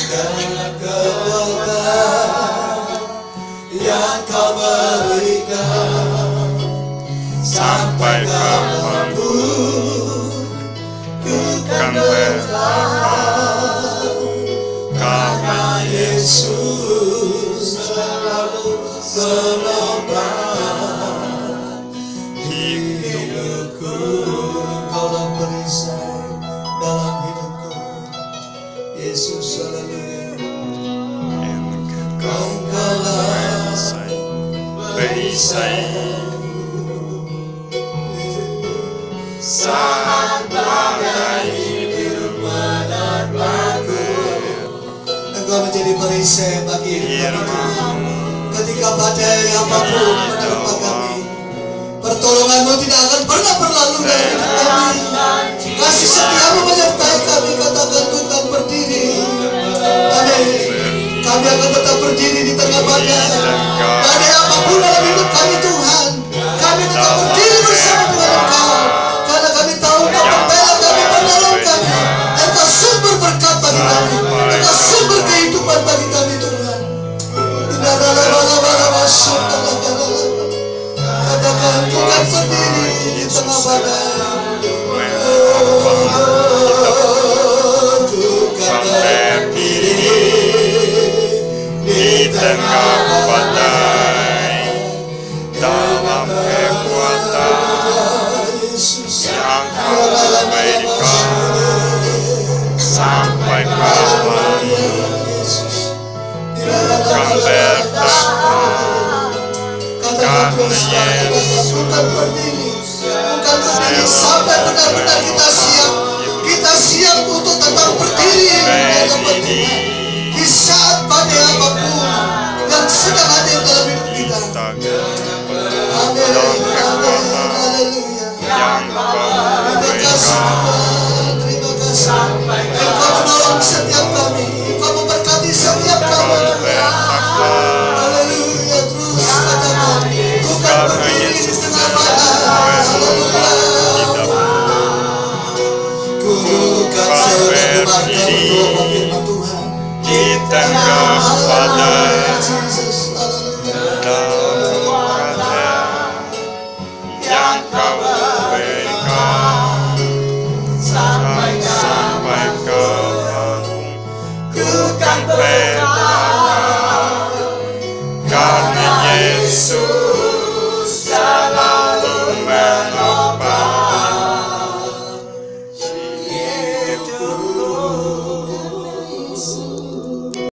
Karena kekuatan yang kau berikan, sampai kapanpun ku kan bertahan, karena Yesus selalu menopang hidupku. Kaulah perisai dalam hidupku, Yesus, haleluya. Engkaulah perisai saat badai hidup menerpaku. Engkau menjadi perisai bagi hidup kami. Ketika badai apapun menerpa kami, pertolongan-Mu tidak akan pernah berlalu dari hidup kami. Kasih setia-Mu menyertai kami. Katakan, ku akan berdiri. Amin. Kami akan tetap berdiri di tengah badai. Badai apapun dalam hidup kami, Tuhan, kami tetap berdiri bersama dengan Engkau. Karena kami tahu Engkau pembela kami, penolong kami. Engkau sumber berkat bagi kami. Engkau sumber kehidupan bagi kami, Tuhan. Katakan, ku akan berdiri di tengah badai. Di tengah badai, dalam kekuatan yang Kau berikan, sampai kapan kan bertahan, karena Yesus bukan berdiri sampai benar-benar kita siap untuk tetap berdiri di saat badai apapun yang sedang hadir dalam hidup kita. Amin. yang Kau berikan, Terima kasih. Engkau menolong setiap kami. Engkau memberkati setiap kami. Haleluya. Terus katakan, bukan berdiri di tengah badai. Haleluya. Bukan berdiri di tengah badai, yang Kau berikan, sampai kapan ku kan bertahan, karena Yesus selalu menopang hidupku.